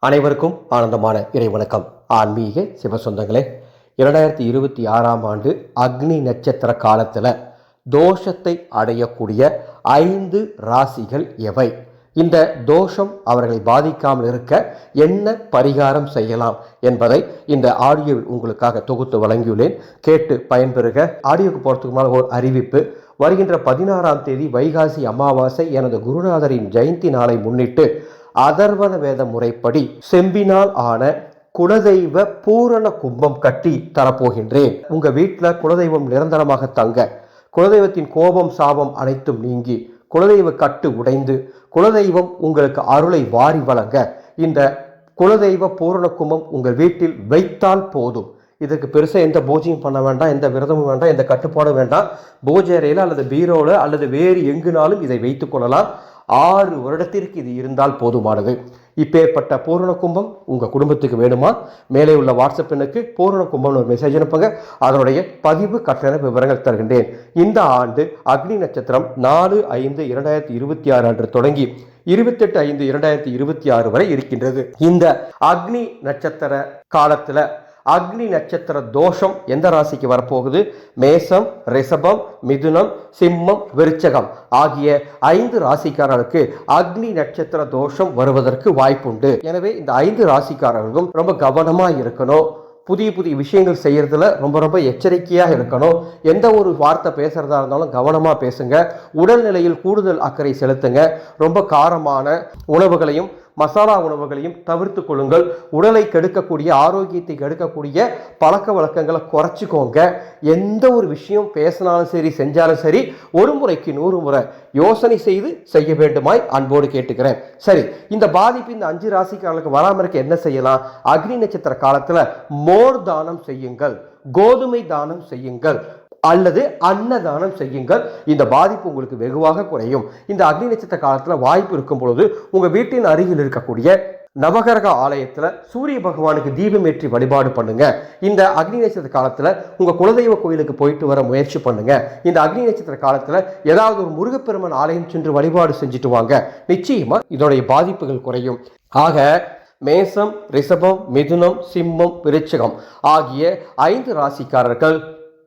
அனைவருக்கும் ஆனந்தமான இறைவணக்கம். ஆன்மீக சிவசொந்தங்களே, 2026ஆம் ஆண்டு அக்னி நட்சத்திர காலத்தில் தோஷத்தை அடையக்கூடிய 5 ராசிகள் எவை? இந்த தோஷம் அவர்களை பாதிக்காமல் இருக்க என்ன பரிகாரம் செய்யலாம் என்பதை இந்த ஆடியோவில் உங்களுக்காக தொகுத்து வழங்கியுள்ளேன். கேட்டு பயன்பெறுக. ஆடியோக்கு போகிறதுக்கு முன்னால் ஒரு அறிவிப்பு. வருகின்ற 16ஆம் தேதி வைகாசி அமாவாசை எனது குருநாதரின் ஜெயந்தி நாளை முன்னிட்டு அதர்வன வேத முறைப்படி செம்பினால் ஆன குலதெய்வ பூரண கும்பம் கட்டி தரப்போகின்றேன். உங்க வீட்டில் குலதெய்வம் நிரந்தரமாக தங்க, குலதெய்வத்தின் கோபம் சாபம் அனைத்தும் நீங்கி, குலதெய்வ கட்டு உடைந்து, குலதெய்வம் உங்களுக்கு அருளை வாரி வழங்க இந்த குலதெய்வ பூரண கும்பம் உங்கள் வீட்டில் வைத்தால் போதும். இதுக்கு பெருசாக எந்த பூஜையும் பண்ண வேண்டாம், எந்த விரதமும் வேண்டாம், எந்த கட்டுப்பாடும் வேண்டாம். பூஜை அறையில் அல்லது பீரோவில் அல்லது வேறு எங்குனாலும் இதை வைத்துக் கொள்ளலாம். 6 வருடத்திற்கு இது இருந்தால் போதுமானது. இப்பேற்பட்ட பூரண கும்பம் உங்கள் குடும்பத்துக்கு வேணுமா? மேலே உள்ள வாட்ஸ்அப் எண்ணுக்கு பூரண கும்பம்னு ஒரு மெசேஜ் அனுப்புங்க. அதனுடைய பதிவு கட்டண விவரங்கள் தருகின்றேன். இந்த ஆண்டு அக்னி நட்சத்திரம் 4/5/2026 அன்று தொடங்கி 28/5/2026 வரை இருக்கின்றது. இந்த அக்னி நட்சத்திர காலத்தில் அக்னி நட்சத்திர தோஷம் எந்த ராசிக்கு வரப்போகுது? மேசம், ரிஷபம், மிதுனம், சிம்மம், விருச்சகம் ஆகிய 5 ராசிக்காரர்களுக்கு அக்னி நட்சத்திர தோஷம் வருவதற்கு வாய்ப்புண்டு. எனவே இந்த 5 ராசிக்காரர்களும் ரொம்ப கவனமா இருக்கணும். புதிய புதிய விஷயங்கள் செய்யறதுல ரொம்ப எச்சரிக்கையாக இருக்கணும். எந்த ஒரு வார்த்தை பேசுறதா இருந்தாலும் கவனமா பேசுங்க. உடல்நிலையில் கூடுதல் அக்கறை செலுத்துங்க. ரொம்ப காரமான உணவுகளையும் மசாலா உணவுகளையும் தவிர்த்து கொள்ளுங்கள். உடலை கெடுக்கக்கூடிய, ஆரோக்கியத்தை கெடுக்கக்கூடிய பழக்க வழக்கங்களை குறைச்சிக்கோங்க. எந்த ஒரு விஷயம் பேசினாலும் சரி, செஞ்சாலும் சரி, ஒரு முறைக்கு 100 முறை யோசனை செய்து செய்ய வேண்டுமாய் அன்போடு கேட்டுக்கிறேன். சரி, இந்த பாதிப்பு இந்த 5 ராசிக்காரர்களுக்கு வராமல் இருக்க என்ன செய்யலாம்? அக்னி நட்சத்திர காலத்துல மோர் தானம் செய்யுங்கள், கோதுமை தானம் செய்யுங்கள் அல்லது அன்னதானம் செய்யுங்கள். இந்த பாதிப்பு உங்களுக்கு வெகுவாக குறையும். இந்த அக்னி நட்சத்திர காலத்தில் வாய்ப்பு இருக்கும் பொழுது உங்க வீட்டின் அருகில் இருக்கக்கூடிய நவகிரக ஆலயத்தில் சூரிய பகவானுக்கு தீபம் ஏற்றி வழிபாடு பண்ணுங்க. இந்த அக்னி நட்சத்திர காலத்தில் உங்க குலதெய்வ கோயிலுக்கு போயிட்டு வர முயற்சி பண்ணுங்க. இந்த அக்னி நட்சத்திர காலத்தில் ஏதாவது ஒரு முருகப்பெருமான் ஆலயம் சென்று வழிபாடு செஞ்சுட்டு வாங்க. நிச்சயமா இதனுடைய பாதிப்புகள் குறையும். ஆக மேசம், ரிஷபம், மிதுனம், சிம்மம், விருச்சிகம் ஆகிய 5 ராசிக்காரர்கள்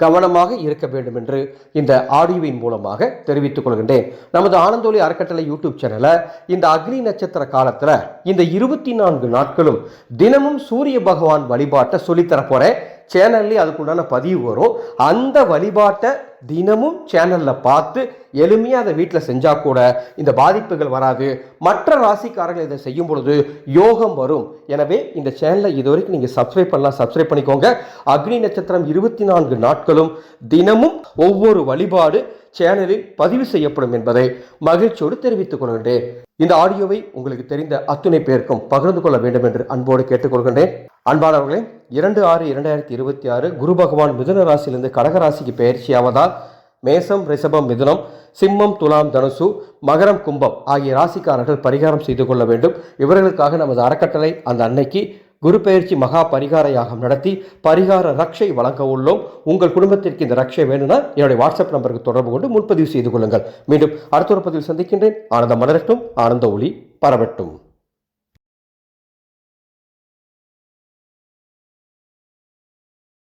கவனமாக இருக்க வேண்டும் என்று இந்த ஆடியோவின் மூலமாக தெரிவித்துக் கொள்கின்றேன். நமது ஆனந்தோலி அறக்கட்டளை யூடியூப் சேனலை இந்த அக்னி நட்சத்திர காலத்துல இந்த 24 நாட்களும் தினமும் சூரிய பகவான் வழிபாட்டை சொல்லித்தர போறேன். சேனல்ல அதுக்குண்டான பதிவு வரும். அந்த வழிபாட்டை தினமும் சேனல்ல பார்த்து எளிமையாக அதை வீட்டில் செஞ்சா கூட இந்த பாதிப்புகள் வராது. மற்ற ராசிக்காரர்கள் இதை செய்யும் பொழுது யோகம் வரும். எனவே இந்த சேனலை இதுவரைக்கும் நீங்க சப்ஸ்கிரைப் பண்ணலாம், சப்ஸ்கிரைப் பண்ணிக்கோங்க. அக்னி நட்சத்திரம் 24 நாட்களும் தினமும் ஒவ்வொரு வழிபாடு சேனலில் பதிவு செய்யப்படும் என்பதை மகிழ்ச்சியோடு தெரிவித்துக் கொள்கின்றேன். இந்த ஆடியோவை உங்களுக்கு தெரிந்த அத்துணை பேருக்கும் பகிர்ந்து கொள்ள வேண்டும் என்று அன்போடு கேட்டுக்கொள்கின்றேன். அன்பானவர்களே, 2/6/2026 குரு பகவான் மிதுன ராசியிலிருந்து கடகராசிக்கு பெயர்ச்சியாவதால் மேசம், ரிஷபம், மிதுனம், சிம்மம், துலாம், தனுசு, மகரம், கும்பம் ஆகிய ராசிக்காரர்கள் பரிகாரம் செய்து கொள்ள வேண்டும். இவர்களுக்காக நமது அறக்கட்டளை அந்த அன்னைக்கு குரு பெயர்ச்சி மகா பரிகார யாகம் நடத்தி பரிகார ரக்ஷை வழங்க உள்ளோம். உங்கள் குடும்பத்திற்கு இந்த ரக்ஷை வேணும்னா என்னுடைய வாட்ஸ்அப் நம்பருக்கு தொடர்பு கொண்டு முன்பதிவு செய்து கொள்ளுங்கள். மீண்டும் அடுத்த ஒரு பதிவில் சந்திக்கின்றேன். ஆனந்தம் மலரட்டும், ஆனந்த ஒளி பரவட்டும்.